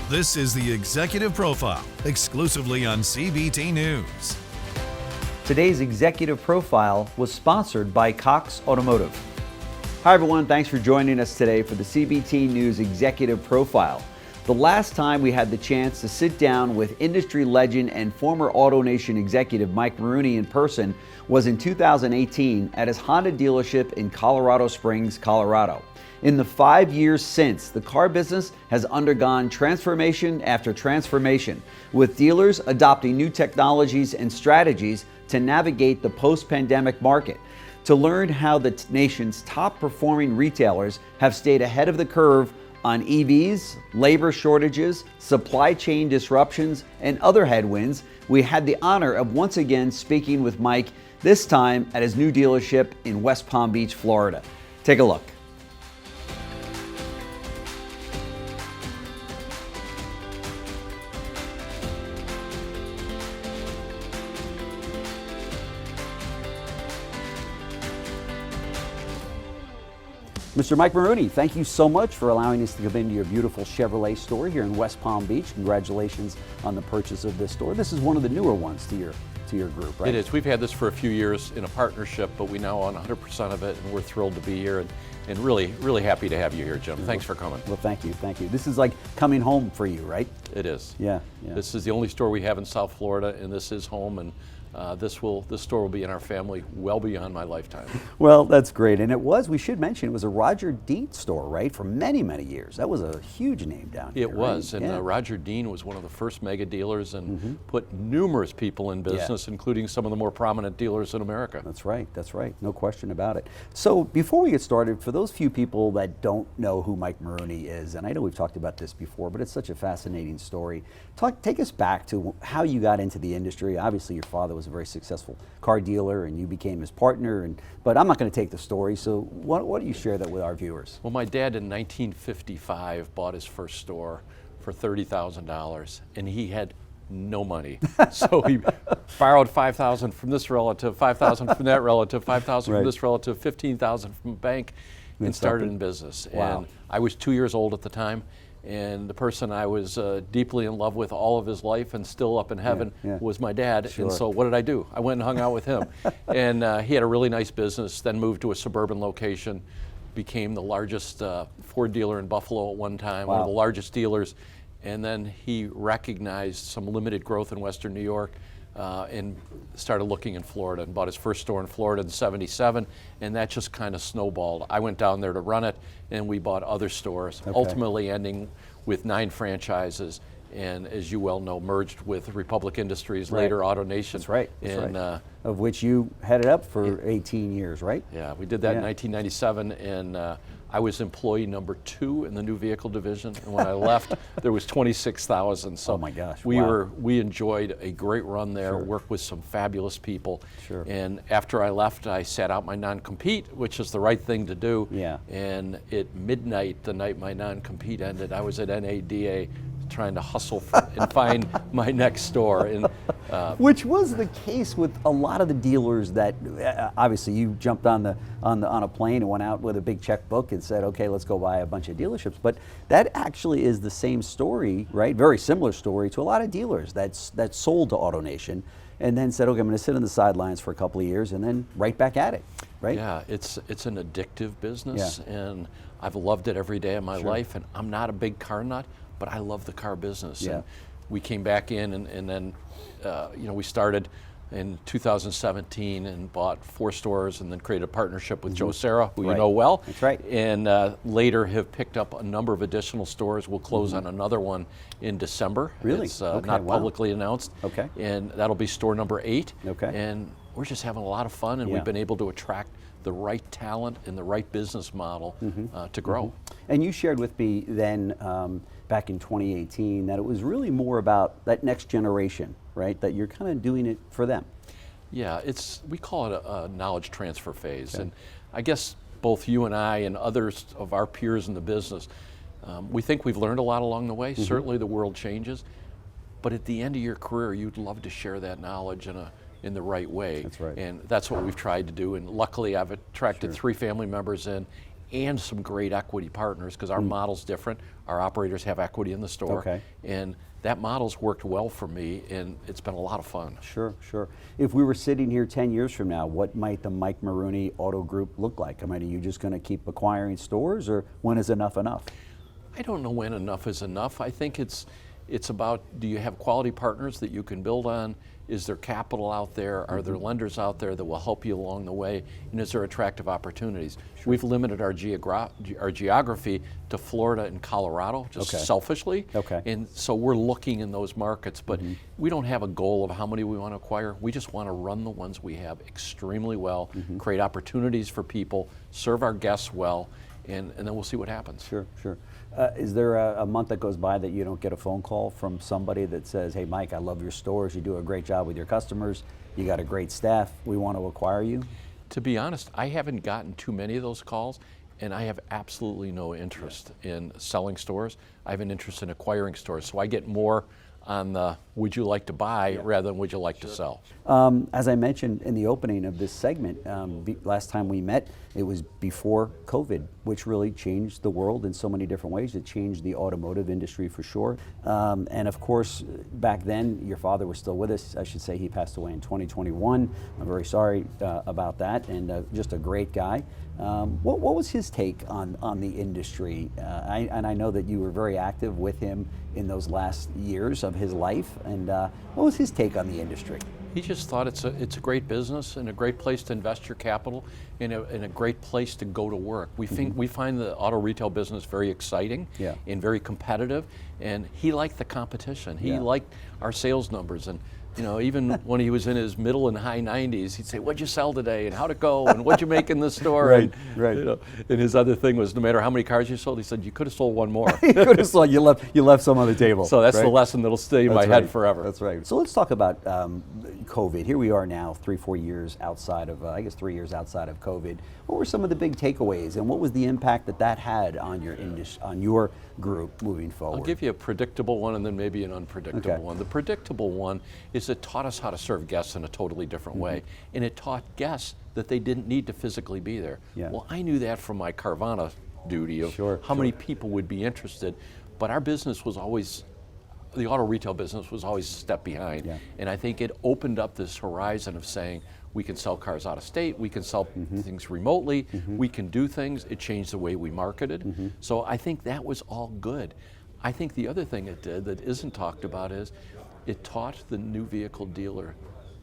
This is the Executive Profile, exclusively on CBT News. Today's Executive Profile was sponsored by Cox Automotive. Hi everyone, thanks for joining us today for the CBT News Executive Profile. The last time we had the chance to sit down with industry legend and former AutoNation executive Mike Maroone in person was in 2018 at his Honda dealership in Colorado Springs, Colorado. In the 5 years since, the car business has undergone transformation after transformation, with dealers adopting new technologies and strategies to navigate the post-pandemic market. To learn how the nation's top performing retailers have stayed ahead of the curve on EVs, labor shortages, supply chain disruptions, and other headwinds, we had the honor of once again speaking with Mike, this time at his new dealership in West Palm Beach, Florida. Take a look. Mr. Mike Maroone, thank you so much for allowing us to come into your beautiful Chevrolet store here in West Palm Beach. Congratulations on the purchase of this store. This is one of the newer ones to your group, right? It is. We've had this for a few years in a partnership, but we now own 100% of it, and we're thrilled to be here and really, really happy to have you here, Jim. Thanks for coming. Well, thank you. This is like coming home for you, right? It is. Yeah. This is the only store we have in South Florida, and this is home, and this store will be in our family well beyond my lifetime. Well, that's great. And we should mention, it was a Roger Dean store, right? For many, many years. That was a huge name down here. It was. Right? And Roger Dean was one of the first mega dealers and put numerous people in business, including some of the more prominent dealers in America. That's right. No question about it. So before we get started, for those few people that don't know who Mike Maroone is, and I know we've talked about this before, but it's such a fascinating story. Take us back to how you got into the industry. Obviously, your father was a very successful car dealer and you became his partner, but I'm not going to take the story, so why don't you share that with our viewers? Well, my dad in 1955 bought his first store for $30,000 and he had no money. So he borrowed $5,000 from this relative, $5,000 from that relative, $5,000 from this relative, $15,000 from a bank, and started in business. Wow. And I was 2 years old at the time. And the person I was deeply in love with all of his life and still up in heaven was my dad. Sure. And so what did I do? I went and hung out with him. And he had a really nice business, then moved to a suburban location, became the largest Ford dealer in Buffalo at one time, one of the largest dealers. And then he recognized some limited growth in Western New York and started looking in Florida and bought his first store in Florida in '77, and that just kind of snowballed. I went down there to run it, and we bought other stores, ultimately ending with 9 franchises, and as you well know, merged with Republic Industries, later AutoNation. That's right. Of which you headed up for 18 years, right? Yeah, we did that in 1997, and I was employee number 2 in the new vehicle division, and when I left, there was 26,000. So oh my gosh, we enjoyed a great run there, worked with some fabulous people. And after I left, I sat out my non-compete, which is the right thing to do. And at midnight, the night my non-compete ended, I was at NADA trying to hustle and find my next store. And which was the case with a lot of the dealers that obviously you jumped on a plane and went out with a big checkbook and said, okay, let's go buy a bunch of dealerships. But that actually is the same story, right? Very similar story to a lot of dealers that sold to AutoNation and then said, okay, I'm going to sit on the sidelines for a couple of years and then right back at it, right? Yeah, it's an addictive business, and I've loved it every day of my life. And I'm not a big car nut, but I love the car business. And we came back in and then we started in 2017 and bought 4 stores and then created a partnership with Joe Serra, who you know well. That's right. And later have picked up a number of additional stores. We'll close on another one in December. Really? It's not publicly announced. Okay. And that'll be store number 8. Okay. And we're just having a lot of fun, and we've been able to attract the right talent and the right business model to grow. And you shared with me then back in 2018 that it was really more about that next generation, right? That you're kind of doing it for them. Yeah, we call it a knowledge transfer phase. And I guess both you and I and others of our peers in the business, we think we've learned a lot along the way. Certainly the world changes, but at the end of your career, you'd love to share that knowledge in the right way. That's right. And that's what we've tried to do. And luckily, I've attracted 3 family members in, and some great equity partners, because our model's different. Our operators have equity in the store. Okay. And that model's worked well for me, and it's been a lot of fun. Sure, sure. If we were sitting here 10 years from now, what might the Mike Maroone Auto Group look like? I mean, are you just going to keep acquiring stores, or when is enough enough? I don't know when enough is enough. I think it's about, do you have quality partners that you can build on? Is there capital out there? Are there lenders out there that will help you along the way? And is there attractive opportunities? Sure. We've limited our geography to Florida and Colorado, just selfishly. Okay. And so we're looking in those markets, but we don't have a goal of how many we want to acquire. We just want to run the ones we have extremely well, create opportunities for people, serve our guests well, and then we'll see what happens. Sure, sure. Is there a month that goes by that you don't get a phone call from somebody that says, hey, Mike, I love your stores. You do a great job with your customers. You got a great staff. We want to acquire you? To be honest, I haven't gotten too many of those calls, and I have absolutely no interest in selling stores. I have an interest in acquiring stores. So I get more on the would you like to buy rather than would you like to sell. As I mentioned in the opening of this segment, last time we met, it was before COVID, which really changed the world in so many different ways. It changed the automotive industry for sure. And of course, back then, your father was still with us. I should say he passed away in 2021. I'm very sorry about that, and just a great guy. What was his take on the industry? And I know that you were very active with him in those last years of his life. And what was his take on the industry? He just thought it's a great business and a great place to invest your capital, and a great place to go to work. We find the auto retail business very exciting and very competitive, and he liked the competition. He liked our sales numbers, and even when he was in his middle and high 90s, he'd say, "What'd you sell today? And how'd it go? And what'd you make in the store?" Right. And his other thing was, no matter how many cars you sold, he said, "You could have sold one more." You could have sold. You left some on the table. So that's the lesson that'll stay in my head forever. That's right. So let's talk about COVID. Here we are now, 3-4 years outside of, I guess 3 years outside of COVID. What were some of the big takeaways, and what was the impact that had on your group moving forward? I'll give you a predictable one and then maybe an unpredictable one. The predictable one is it taught us how to serve guests in a totally different way, and it taught guests that they didn't need to physically be there. Well, I knew that from my Carvana duty of how many people would be interested, but our business was always, the auto retail business was always a step behind, and I think it opened up this horizon of saying, we can sell cars out of state, we can sell things remotely, we can do things. It changed the way we marketed. So I think that was all good. I think the other thing it did that isn't talked about is it taught the new vehicle dealer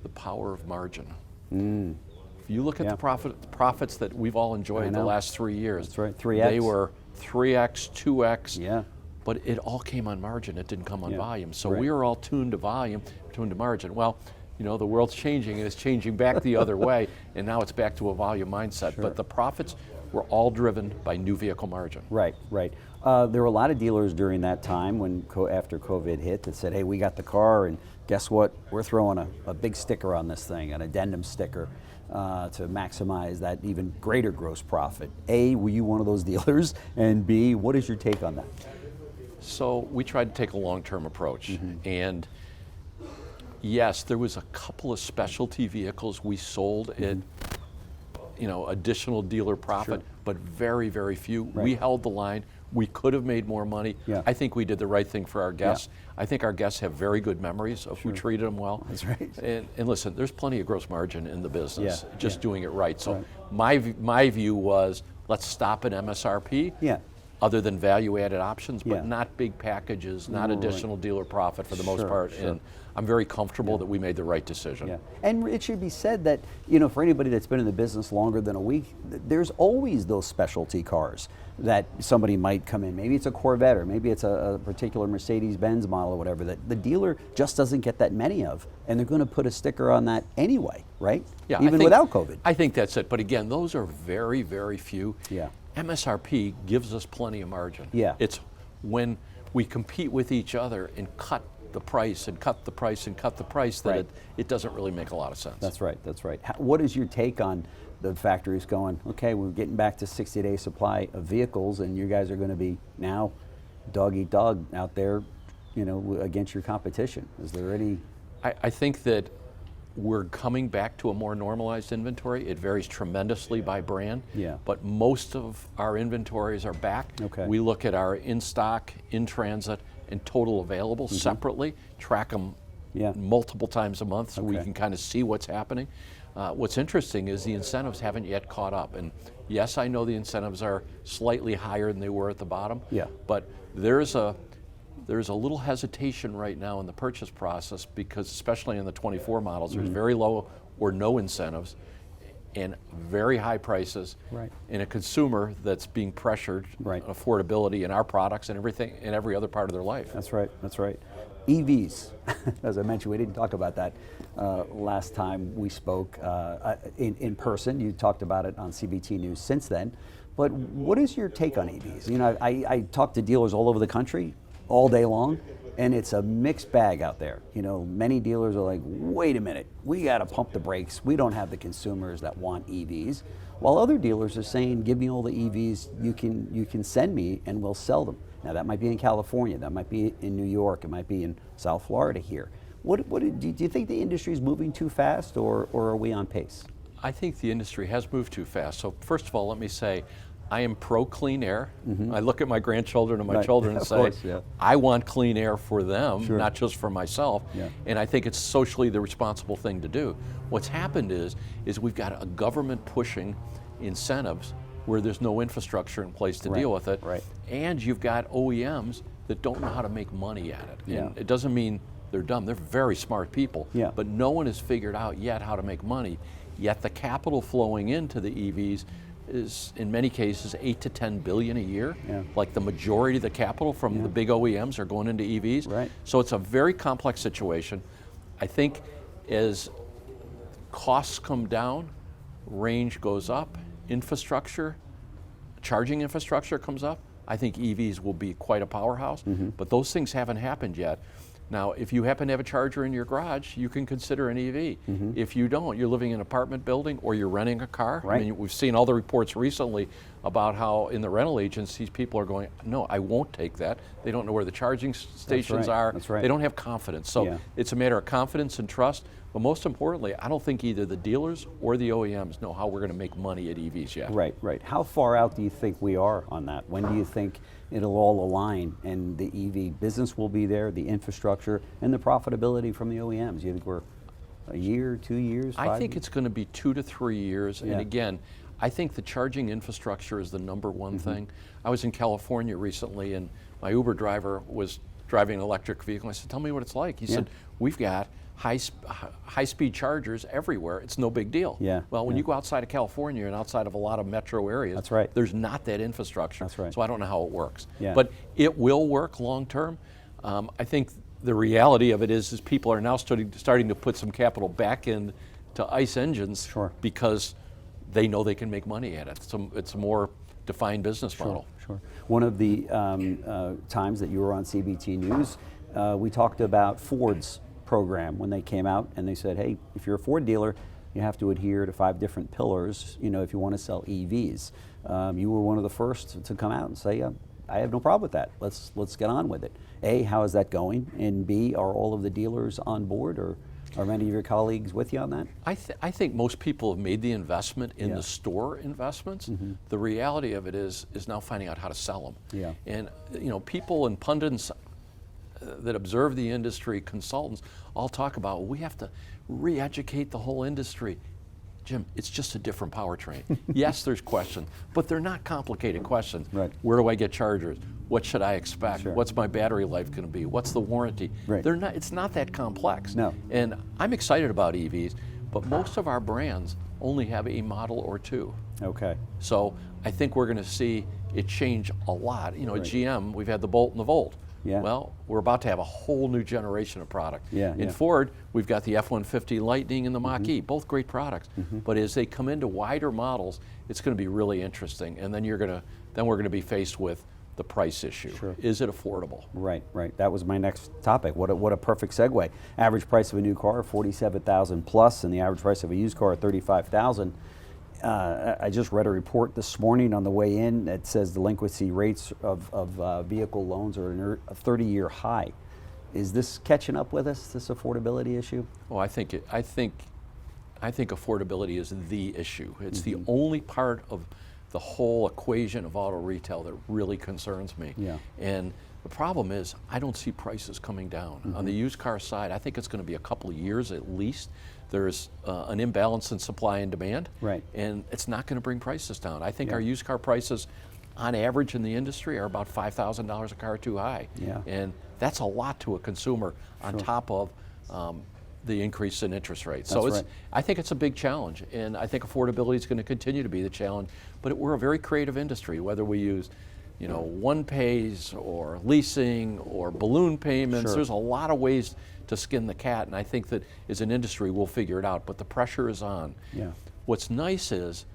the power of margin. If you look at the profits that we've all enjoyed the last 3 years, that's right. 3X. They were 3X, 2X, but it all came on margin. It didn't come on volume. So we were all tuned to volume, tuned to margin. Well, the world's changing, and it's changing back the other way, and now it's back to a volume mindset. But the profits were all driven by new vehicle margin. Right. There were a lot of dealers during that time after COVID hit that said, hey, we got the car, and guess what? We're throwing a big sticker on this thing, an addendum sticker, to maximize that even greater gross profit. A, were you one of those dealers? And B, what is your take on that? So we tried to take a long-term approach, and yes, there was a couple of specialty vehicles we sold at additional dealer profit, but very, very few. We held the line. We could have made more money. I think we did the right thing for our guests. I think our guests have very good memories of who treated them well. That's right. And listen, there's plenty of gross margin in the business, just doing it right. So my view was, let's stop at MSRP. Other than value-added options, but not big packages, not additional dealer profit for the most part. And I'm very comfortable that we made the right decision. And it should be said that, for anybody that's been in the business longer than a week, there's always those specialty cars that somebody might come in. Maybe it's a Corvette, or maybe it's a particular Mercedes-Benz model or whatever that the dealer just doesn't get that many of, and they're going to put a sticker on that anyway, right? Even without COVID. I think that's it. But again, those are very, very few. MSRP gives us plenty of margin. It's when we compete with each other and cut the price and cut the price and cut the price that it doesn't really make a lot of sense. That's right. What is your take on the factories going, okay, we're getting back to 60-day supply of vehicles, and you guys are going to be now dog eat dog out there, against your competition? Is there any? I think that we're coming back to a more normalized inventory. It varies tremendously by brand, Yeah. but most of our inventories are back. Okay. We look at our in-stock, in-transit, and total available separately, track them multiple times a month so we can kind of see what's happening. What's interesting is the incentives haven't yet caught up. And yes, I know the incentives are slightly higher than they were at the bottom, but there's a little hesitation right now in the purchase process because, especially in the 24 models, there's very low or no incentives and very high prices, and a consumer that's being pressured on affordability in our products and everything in every other part of their life. That's right. That's right. EVs, as I mentioned, we didn't talk about that last time we spoke in person. You talked about it on CBT News since then. But what is your take on EVs? You know, I talk to dealers all over the country all day long, and it's a mixed bag out there. You know, many dealers are like, wait a minute, we got to pump the brakes. We don't have the consumers that want EVs. While other dealers are saying, give me all the EVs you can send me and we'll sell them. Now that might be in California, that might be in New York, it might be in South Florida here. Do you think the industry is moving too fast, or are we on pace? I think the industry has moved too fast. So first of all, let me say, I am pro clean air. I look at my grandchildren and my children and say, I want clean air for them, not just for myself. And I think it's socially the responsible thing to do. What's happened is we've got a government pushing incentives where there's no infrastructure in place to deal with it. And you've got OEMs that don't know how to make money at it. And it doesn't mean they're dumb. They're very smart people. But no one has figured out yet how to make money. Yet the capital flowing into the EVs is in many cases 8 to 10 billion a year. Like the majority of the capital from the big OEMs are going into EVs. So it's a very complex situation. I think as costs come down, range goes up, infrastructure, charging infrastructure comes up, I think EVs will be quite a powerhouse, but those things haven't happened yet. Now, if you happen to have a charger in your garage, you can consider an EV. If you don't, you're living in an apartment building or you're renting a car. I mean, we've seen all the reports recently about how in the rental agencies, people are going, no, I won't take that. They don't know where the charging stations are. They don't have confidence. So it's a matter of confidence and trust. But most importantly, I don't think either the dealers or the OEMs know how we're going to make money at EVs yet. Right. How far out do you think we are on that? When do you think it'll all align and the EV business will be there, the infrastructure, and the profitability from the OEMs? Do you think we're a year, 2 years, 5 I think years? it's going to be 2 to 3 years. And again, I think the charging infrastructure is the number one thing. I was in California recently, and my Uber driver was driving an electric vehicle. I said, tell me what it's like. He said, we've got high-speed chargers everywhere. It's no big deal. Well, when you go outside of California and outside of a lot of metro areas, there's not that infrastructure. So I don't know how it works. But it will work long term. I think the reality of it is people are now starting to put some capital back into ICE engines because they know they can make money at it. So it's a more defined business model. One of the times that you were on CBT News, we talked about Ford's program when they came out, and they said, hey, if you're a Ford dealer, you have to adhere to 5 different pillars, you know, if you want to sell EVs. You were one of the first to come out and say, I have no problem with that. Let's get on with it. A, how is that going? And B, are all of the dealers on board, or are many of your colleagues with you on that? I think most people have made the investment in the store investments. The reality of it is now finding out how to sell them. And you know, people and pundits that observe the industry, consultants, all talk about, we have to re-educate the whole industry. Jim, it's just a different powertrain. Yes, there's questions, but they're not complicated questions. Where do I get chargers? What should I expect? What's my battery life going to be? What's the warranty? They're not. It's not that complex. And I'm excited about EVs, but most of our brands only have a model or 2. So I think we're going to see it change a lot. You know, at GM, we've had the Bolt and the Volt. Well, we're about to have a whole new generation of product. In Ford, we've got the F-150 Lightning and the Mach-E, both great products. But as they come into wider models, it's going to be really interesting. And then we're going to be faced with the price issue. Is it affordable? Right. That was my next topic. What a perfect segue. Average price of a new car, $47,000 plus, and the average price of a used car, $35,000. I just read a report this morning on the way in that says delinquency rates of vehicle loans are a 30-year high. Is this catching up with us, this affordability issue? Well, I think affordability is the issue. It's the only part of the whole equation of auto retail that really concerns me. Yeah. And the problem is, I don't see prices coming down. On the used car side, I think it's going to be a couple of years at least. There's an imbalance in supply and demand, right, and it's not going to bring prices down. I think our used car prices, on average in the industry, are about $5,000 a car too high. Yeah. And that's a lot to a consumer on top of the increase in interest rates. So That's right. I think it's a big challenge, and I think affordability is going to continue to be the challenge. But we're a very creative industry, whether we use one pays or leasing or balloon payments. Sure. There's a lot of ways to skin the cat, and I think that as an industry we'll figure it out, but the pressure is on. Yeah. What's nice is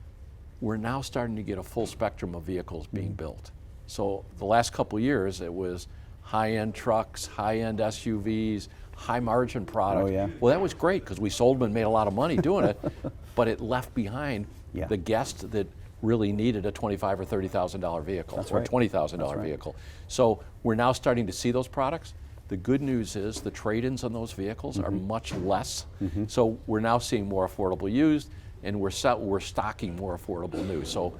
we're now starting to get a full spectrum of vehicles being built. So the last couple of years it was high-end trucks, high-end SUVs, high-margin products. Oh, yeah. Well, that was great because we sold them and made a lot of money doing it, but it left behind the guest that really needed a $25,000 or $30,000 vehicle. That's or right. $20,000 vehicle. So we're now starting to see those products. The good news is the trade-ins on those vehicles are much less. So we're now seeing more affordable used, and we're stocking more affordable new. So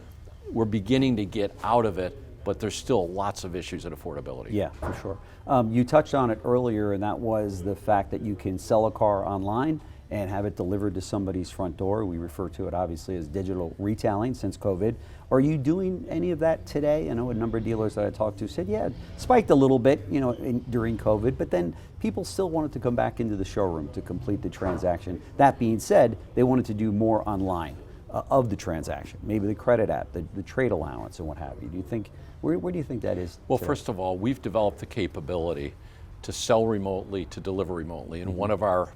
we're beginning to get out of it, but there's still lots of issues in affordability. Yeah, for sure. You touched on it earlier, and that was the fact that you can sell a car online and have it delivered to somebody's front door. We refer to it obviously as digital retailing since COVID. Are you doing any of that today? I know a number of dealers that I talked to said, yeah, it spiked a little bit, during COVID, but then people still wanted to come back into the showroom to complete the transaction. That being said, they wanted to do more online of the transaction, maybe the credit app, the trade allowance, and what have you. Do you think, where do you think that is? Well, today? first of all, we've developed the capability to sell remotely, to deliver remotely. And one of our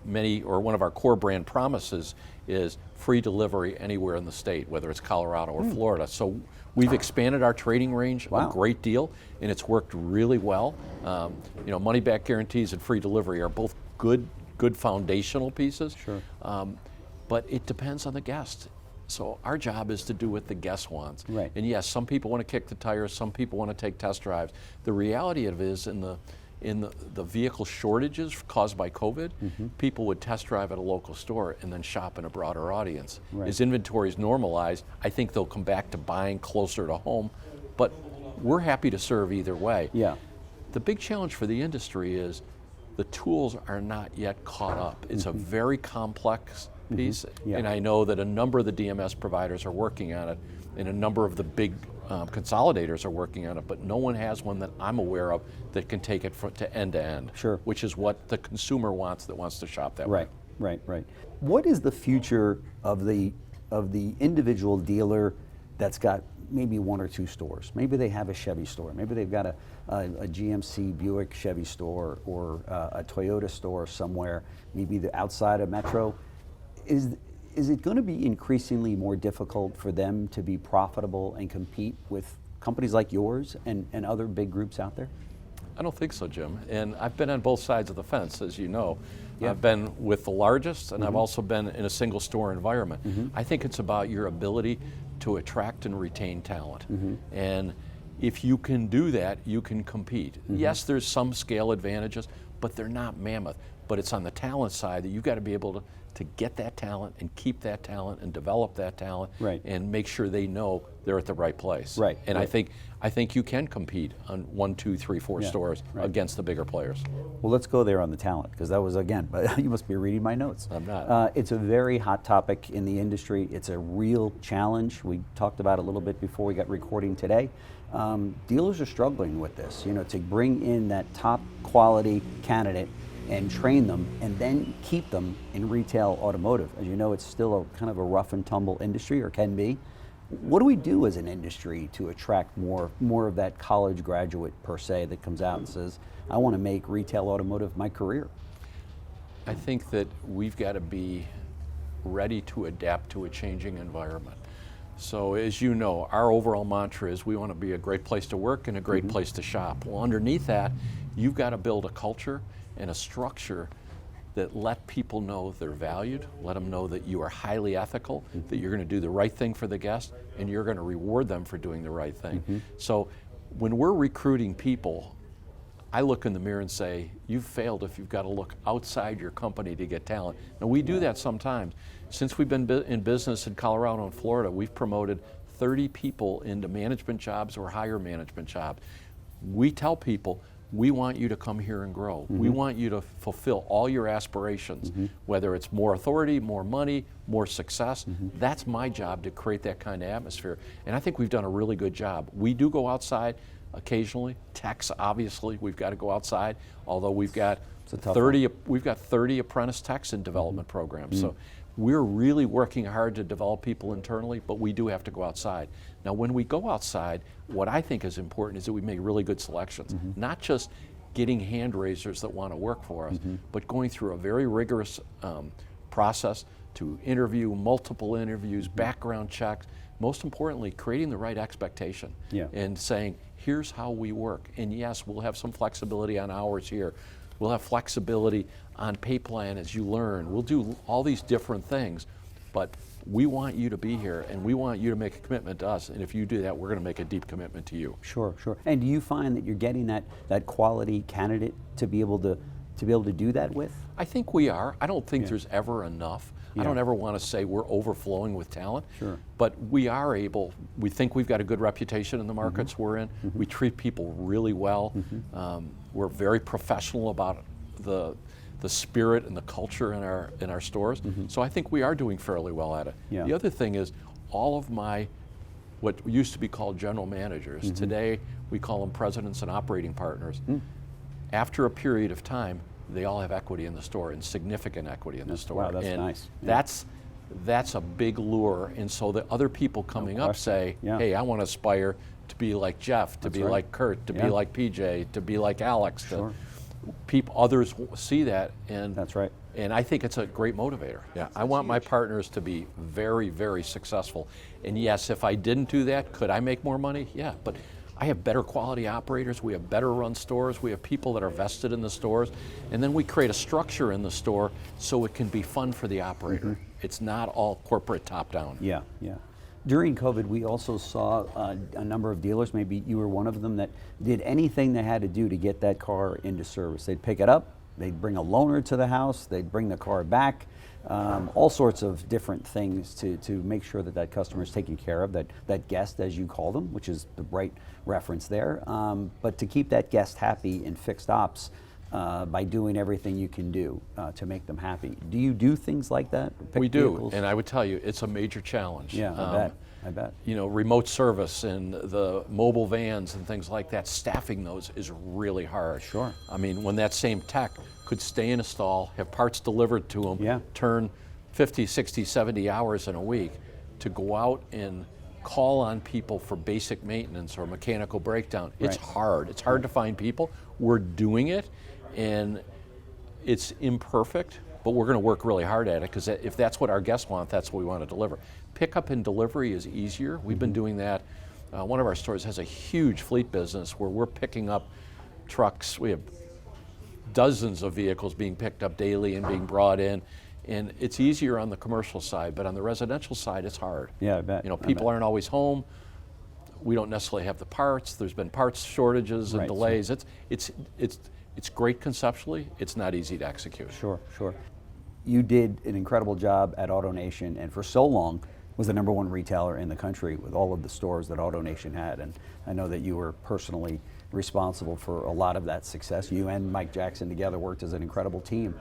core brand promises is free delivery anywhere in the state, whether it's Colorado or Florida. So we've expanded our trading range a great deal, and it's worked really well. Money back guarantees and free delivery are both good foundational pieces. Sure. But it depends on the guest. So our job is to do what the guest wants. Right. And yes, some people want to kick the tires, some people want to take test drives. The reality of it is in the vehicle shortages caused by COVID, people would test drive at a local store and then shop in a broader audience. Right. As inventories normalize, I think they'll come back to buying closer to home, but we're happy to serve either way. Yeah. The big challenge for the industry is the tools are not yet caught up. It's a very complex piece, and I know that a number of the DMS providers are working on it, and a number of the big consolidators are working on it, but no one has one that I'm aware of that can take it to end to end. Sure. Which is what the consumer wants that wants to shop that way. Right. What is the future of the individual dealer that's got maybe one or two stores? Maybe they have a Chevy store. Maybe they've got a GMC Buick Chevy store or a Toyota store somewhere, maybe the outside of Metro. Is it going to be increasingly more difficult for them to be profitable and compete with companies like yours and other big groups out there? I don't think so, Jim. And I've been on both sides of the fence, as you know. Yeah. I've been with the largest, and I've also been in a single store environment. I think it's about your ability to attract and retain talent. And if you can do that, you can compete. Yes, there's some scale advantages, but they're not mammoth. But it's on the talent side that you've got to be able to get that talent and keep that talent and develop that talent, and make sure they know they're at the right place. Right. And I think you can compete on 1, 2, 3, 4 stores against the bigger players. Well, let's go there on the talent, because that was, again, you must be reading my notes. I'm not. It's a very hot topic in the industry. It's a real challenge. We talked about it a little bit before we got recording today. Dealers are struggling with this, to bring in that top quality candidate and train them and then keep them in retail automotive. As you know, it's still a kind of a rough and tumble industry, or can be. What do we do as an industry to attract more of that college graduate per se that comes out and says, I want to make retail automotive my career? I think that we've got to be ready to adapt to a changing environment. So as you know, our overall mantra is we want to be a great place to work and a great place to shop. Well, underneath that, you've got to build a culture and a structure that let people know they're valued, let them know that you are highly ethical, that you're going to do the right thing for the guest, and you're going to reward them for doing the right thing. So when we're recruiting people, I look in the mirror and say, you've failed if you've got to look outside your company to get talent. Now, we do that sometimes. Since we've been in business in Colorado and Florida, we've promoted 30 people into management jobs or higher management jobs. We tell people, we want you to come here and grow. We want you to fulfill all your aspirations, whether it's more authority, more money, more success. That's my job, to create that kind of atmosphere. And I think we've done a really good job. We do go outside occasionally. Techs, obviously, we've got to go outside, although we've got 30 apprentice techs in development programs. So we're really working hard to develop people internally, but we do have to go outside. Now, when we go outside, what I think is important is that we make really good selections, not just getting hand raisers that want to work for us, but going through a very rigorous process to interview, multiple interviews, background checks, most importantly, creating the right expectation and saying, here's how we work. And yes, we'll have some flexibility on hours here. We'll have flexibility on pay plan as you learn. We'll do all these different things, but we want you to be here and we want you to make a commitment to us. And if you do that, we're going to make a deep commitment to you. Sure, sure. And do you find that you're getting that quality candidate to be able to do that with? I think we are. I don't think there's ever enough. I don't ever want to say we're overflowing with talent, but we are able. We think we've got a good reputation in the markets we're in. We treat people really well. We're very professional about the spirit and the culture in our stores. So I think we are doing fairly well at it. The other thing is, all of my what used to be called general managers, today we call them presidents and operating partners. After a period of time, they all have equity in the store, and significant equity in the store. Wow, that's and nice. That's a big lure, and so the other people coming up say, hey, I want to aspire to be like Jeff, to be like Kurt, to be like PJ, to be like Alex. Others see that, and that's right. And I think it's a great motivator. I want my partners to be very, very successful. And yes, if I didn't do that, could I make more money? Yeah, but I have better quality operators, we have better run stores, we have people that are vested in the stores, and then we create a structure in the store so it can be fun for the operator. It's not all corporate top-down. Yeah. During COVID, we also saw a number of dealers, maybe you were one of them, that did anything they had to do to get that car into service. They'd pick it up, they'd bring a loaner to the house, they'd bring the car back, all sorts of different things to make sure that customer is taken care of, that guest, as you call them, which is the right reference there, but to keep that guest happy in fixed ops by doing everything you can do to make them happy. Do you do things like that? We do, and I would tell you, it's a major challenge. Yeah, I bet. You know, remote service and the mobile vans and things like that, staffing those is really hard. Sure. I mean, when that same tech could stay in a stall, have parts delivered to them, turn 50, 60, 70 hours in a week, to go out and call on people for basic maintenance or mechanical breakdown. It's hard. It's hard to find people. We're doing it, and it's imperfect, but we're going to work really hard at it, because if that's what our guests want, that's what we want to deliver. Pickup and delivery is easier. We've been doing that. One of our stores has a huge fleet business where we're picking up trucks. We have dozens of vehicles being picked up daily and being brought in. And it's easier on the commercial side, but on the residential side, it's hard. Yeah, I bet. You know, people aren't always home. We don't necessarily have the parts. There's been parts shortages and delays. It's great conceptually. It's not easy to execute. Sure. You did an incredible job at AutoNation, and for so long was the #1 retailer in the country with all of the stores that AutoNation had. And I know that you were personally responsible for a lot of that success. You and Mike Jackson together worked as an incredible team.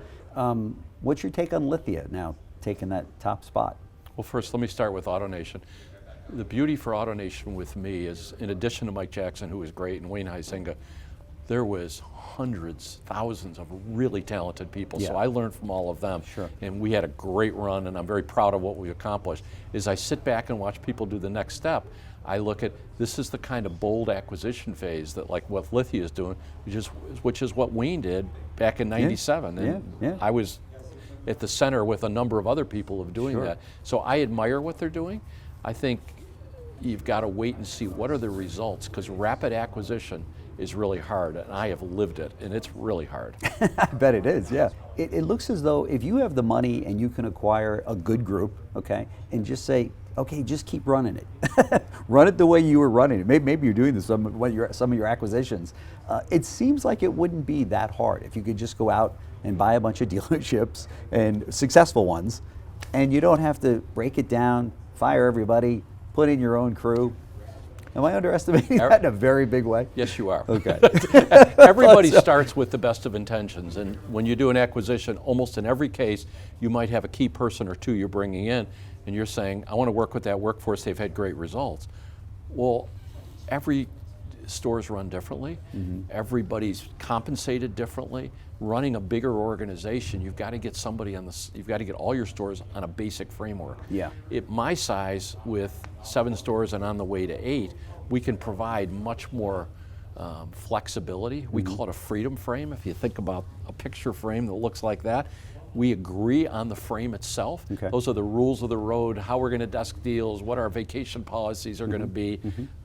What's your take on Lithia now taking that top spot? Well, first, let me start with AutoNation. The beauty for AutoNation with me is, in addition to Mike Jackson, who was great, and Wayne Huizinga, there was hundreds, thousands of really talented people. So I learned from all of them. And we had a great run, and I'm very proud of what we accomplished. As I sit back and watch people do the next step, I look at, this is the kind of bold acquisition phase that, like what Lithia is doing, which is what Wayne did back in '97. And I was at the center with a number of other people of doing that. So I admire what they're doing. I think you've got to wait and see what are the results, because rapid acquisition is really hard, and I have lived it, and it's really hard. I bet it is, yeah. It looks as though if you have the money and you can acquire a good group, okay, and just say, okay, just keep running it. Run it the way you were running it. Maybe you're doing this some of your acquisitions. It seems like it wouldn't be that hard if you could just go out and buy a bunch of dealerships, and successful ones, and you don't have to break it down, fire everybody, put in your own crew. Am I underestimating that in a very big way? Yes, you are. Okay. Everybody starts with the best of intentions, and when you do an acquisition, almost in every case, you might have a key person or two you're bringing in, and you're saying, I want to work with that workforce, they've had great results. Well, every store's run differently, everybody's compensated differently. Running a bigger organization, you've got to get somebody on you've got to get all your stores on a basic framework. Yeah. At my size, with 7 stores and on the way to 8, we can provide much more flexibility. We call it a freedom frame. If you think about a picture frame that looks like that, we agree on the frame itself. Okay. Those are the rules of the road, how we're going to desk deals, what our vacation policies are going to be,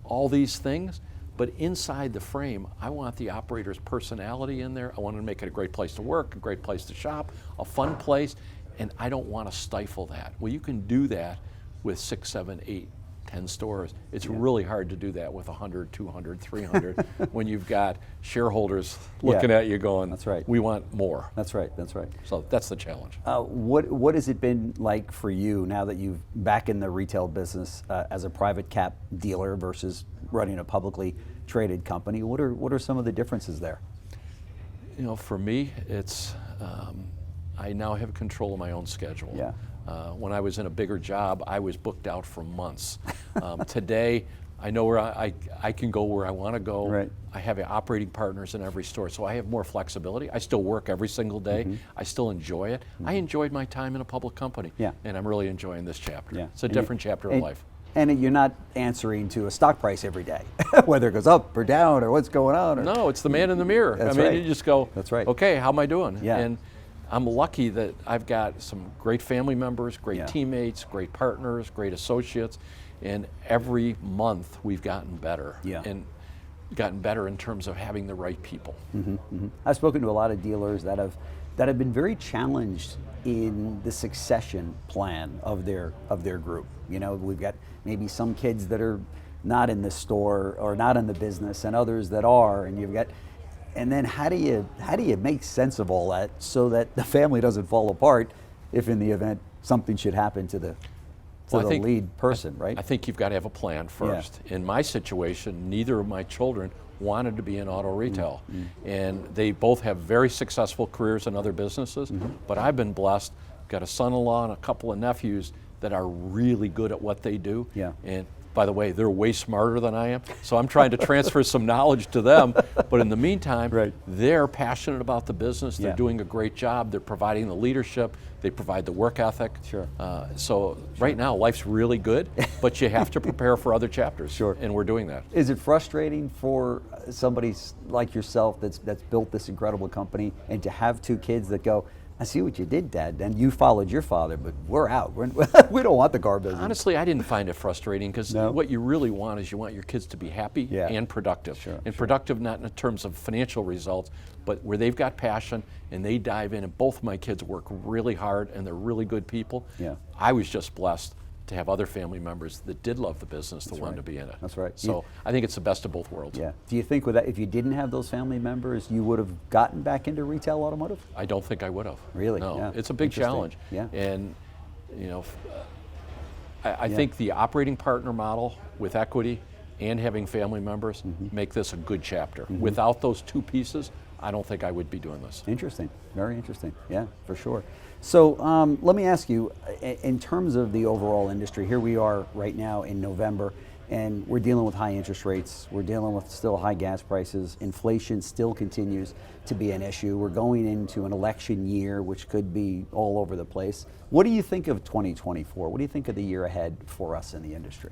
all these things. But inside the frame, I want the operator's personality in there. I want to make it a great place to work, a great place to shop, a fun place, and I don't want to stifle that. Well, you can do that with 6, 7, 8, 10 stores. It's really hard to do that with 100, 200, 300 when you've got shareholders looking at you going, that's right, we want more. That's right, that's right. So that's the challenge. What has it been like for you now that you've back in the retail business as a private cap dealer versus running a publicly traded company? What are some of the differences there? You know, for me, it's I now have control of my own schedule. Yeah. When I was in a bigger job, I was booked out for months. Today, I know where I can go where I want to go. Right. I have operating partners in every store, so I have more flexibility. I still work every single day. I still enjoy it. I enjoyed my time in a public company, and I'm really enjoying this chapter. Yeah. It's a different chapter of life. And you're not answering to a stock price every day, whether it goes up or down or what's going on. No, it's the man in the mirror. That's I mean, right. you just go, that's right. Okay, how am I doing? Yeah. And I'm lucky that I've got some great family members, great teammates, great partners, great associates, and every month we've gotten better. Yeah. And gotten better in terms of having the right people. I've spoken to a lot of dealers that have been very challenged in the succession plan of their group. You know, we've got maybe some kids that are not in the store or not in the business, and others that are, and then how do you make sense of all that so that the family doesn't fall apart if in the event something should happen to the lead person, right? I think you've got to have a plan first. In my situation, neither of my children wanted to be in auto retail, and they both have very successful careers in other businesses, but I've been blessed, got a son-in-law and a couple of nephews that are really good at what they do. And by the way, they're way smarter than I am, so I'm trying to transfer some knowledge to them. But in the meantime, they're passionate about the business. They're doing a great job. They're providing the leadership. They provide the work ethic. So right now, life's really good, but you have to prepare for other chapters. And we're doing that. Is it frustrating for somebody like yourself that's built this incredible company, and to have 2 kids that go, I see what you did, Dad, and you followed your father, but we're out. We don't want the car business. Honestly, I didn't find it frustrating, because what you really want is you want your kids to be happy and productive. Productive not in terms of financial results, but where they've got passion and they dive in, and both of my kids work really hard and they're really good people. I was just blessed to have other family members that did love the business that wanted to be in it. That's right. So I think it's the best of both worlds. Do you think with that, if you didn't have those family members, you would have gotten back into retail automotive? I don't think I would have. Really? No. It's a big challenge. And you know, I think the operating partner model with equity and having family members make this a good chapter. Without those 2 pieces, I don't think I would be doing this. Interesting, very interesting. Yeah, for sure. So let me ask you, in terms of the overall industry, here we are right now in November, and we're dealing with high interest rates. We're dealing with still high gas prices. Inflation still continues to be an issue. We're going into an election year, which could be all over the place. What do you think of 2024? What do you think of the year ahead for us in the industry?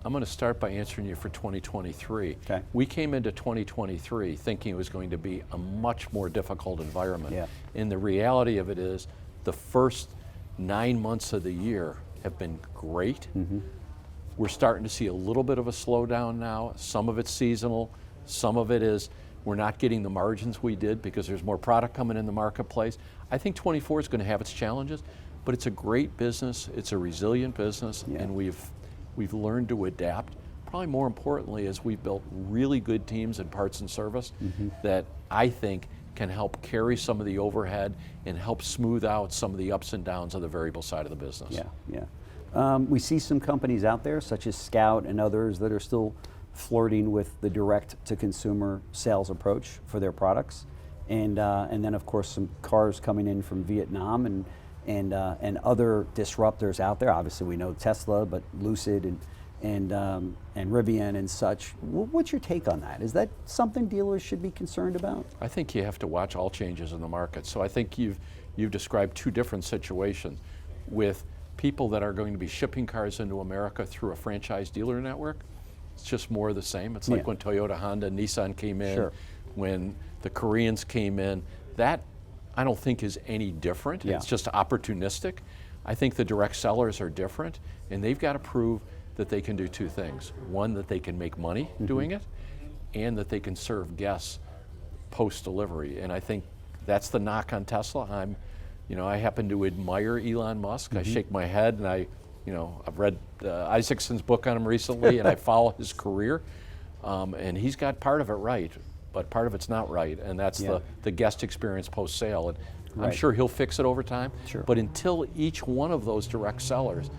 I'm going to start by answering you for 2023. Okay. We came into 2023 thinking it was going to be a much more difficult environment. And the reality of it is the first 9 months of the year have been great. We're starting to see a little bit of a slowdown now. Some of it's seasonal. Some of it is we're not getting the margins we did because there's more product coming in the marketplace. I think 24 is going to have its challenges, but it's a great business, it's a resilient business, Yeah. and we've learned to adapt. Probably more importantly is we've built really good teams in parts and service that I think can help carry some of the overhead and help smooth out some of the ups and downs of the variable side of the business. Yeah, yeah. We see some companies out there, such as Scout and others, that are still flirting with the direct-to-consumer sales approach for their products, and then of course some cars coming in from Vietnam and other disruptors out there. Obviously, we know Tesla, but Lucid and Rivian and such. What's your take on that? Is that something dealers should be concerned about? I think you have to watch all changes in the market. So I think you've described two different situations with people that are going to be shipping cars into America through a franchise dealer network. It's just more of the same. It's like when Toyota, Honda, Nissan came in, when the Koreans came in. That I don't think is any different. It's just opportunistic. I think the direct sellers are different, and they've got to prove that they can do two things. One, that they can make money doing it, and that they can serve guests post-delivery. And I think that's the knock on Tesla. I happen to admire Elon Musk. I shake my head, and I've read Isaacson's book on him recently, and I follow his career. And he's got part of it right, but part of it's not right, and that's the guest experience post-sale. And I'm sure he'll fix it over time. But until each one of those direct sellers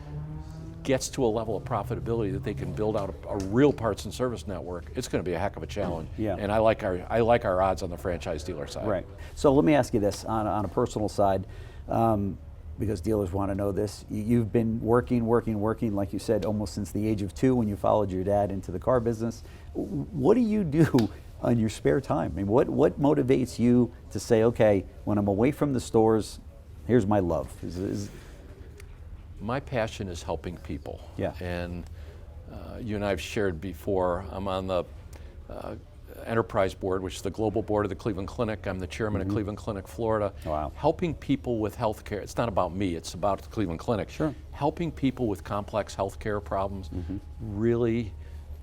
gets to a level of profitability that they can build out a real parts and service network, it's going to be a heck of a challenge. And I like our odds on the franchise dealer side. Right. So let me ask you this on a personal side, because dealers want to know this. You've been working, like you said, almost since the age of 2 when you followed your dad into the car business. What do you do on your spare time? I mean, what motivates you to say, okay, when I'm away from the stores, here's my love? My passion is helping people. Yeah. And you and I have shared before, I'm on the enterprise board, which is the global board of the Cleveland Clinic. I'm the chairman of Cleveland Clinic, Florida. Wow. Helping people with healthcare. It's not about me, it's about the Cleveland Clinic. Helping people with complex healthcare problems really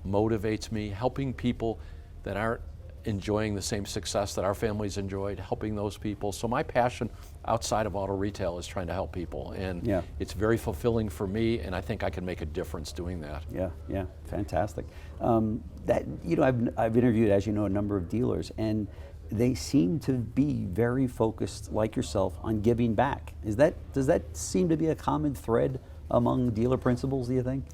motivates me. Helping people that aren't enjoying the same success that our families enjoyed, helping those people. So my passion outside of auto retail is trying to help people, and it's very fulfilling for me, and I think I can make a difference doing that. Yeah, fantastic. I've interviewed, as you know, a number of dealers, and they seem to be very focused, like yourself, on giving back. Does that seem to be a common thread among dealer principals, do you think?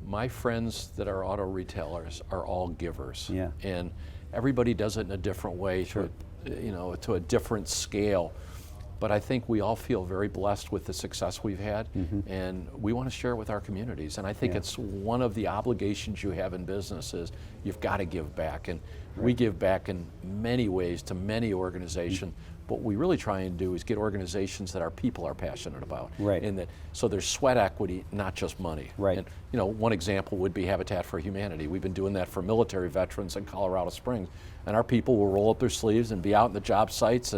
My friends that are auto retailers are all givers, and everybody does it in a different way, to a different scale. But I think we all feel very blessed with the success we've had, and we want to share it with our communities. And I think it's one of the obligations you have in business is you've got to give back. And we give back in many ways to many organizations. What we really try and do is get organizations that our people are passionate about. And so there's sweat equity, not just money. And one example would be Habitat for Humanity. We've been doing that for military veterans in Colorado Springs. And our people will roll up their sleeves and be out in the job sites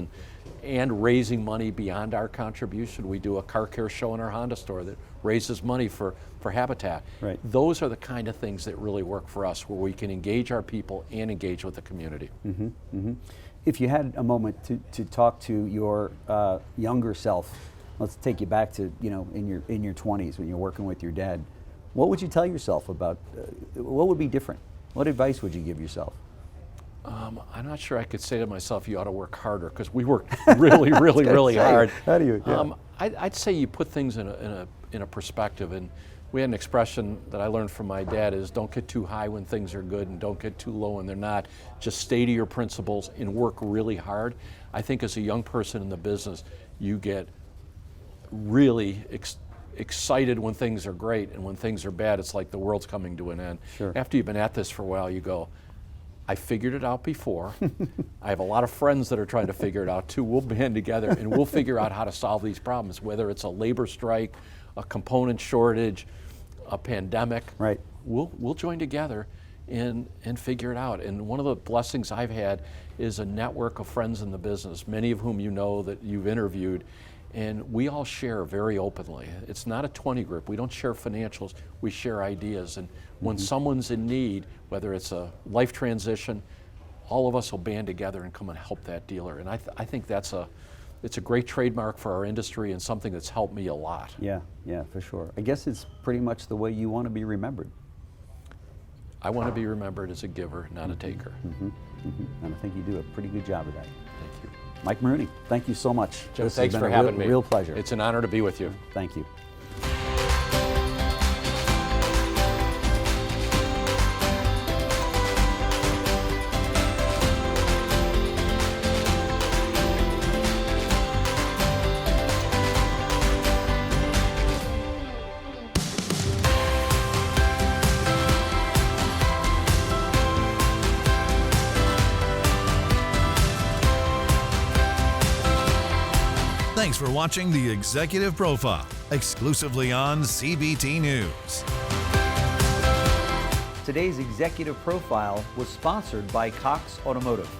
and raising money beyond our contribution. We do a car care show in our Honda store that raises money for Habitat. Those are the kind of things that really work for us, where we can engage our people and engage with the community. If you had a moment to talk to your younger self, let's take you back to in your 20s when you're working with your dad, what would you tell yourself about what would be different? What advice would you give yourself? I'm not sure I could say to myself, you ought to work harder, because we work really, really hard. How do you? I'd say you put things in a perspective, and we had an expression that I learned from my dad is don't get too high when things are good and don't get too low when they're not. Just stay to your principles and work really hard. I think as a young person in the business, you get really excited when things are great, and when things are bad, it's like the world's coming to an end. After you've been at this for a while, you go, I figured it out before. I have a lot of friends that are trying to figure it out too. We'll band together and we'll figure out how to solve these problems, whether it's a labor strike, a component shortage, a pandemic. We'll join together and figure it out. And one of the blessings I've had is a network of friends in the business, many of whom you know that you've interviewed, and we all share very openly. It's not a 20 group. We don't share financials, we share ideas. And when someone's in need, whether it's a life transition, all of us will band together and come and help that dealer. And I think that's it's a great trademark for our industry and something that's helped me a lot. Yeah, yeah, for sure. I guess it's pretty much the way you want to be remembered. I want to be remembered as a giver, not a taker. And I think you do a pretty good job of that. Thank you. Mike Maroone, thank you so much. Joe, This has thanks been for a having me. Real pleasure. It's an honor to be with you. Thank you. Thanks for watching the Executive Profile, exclusively on CBT News. Today's Executive Profile was sponsored by Cox Automotive.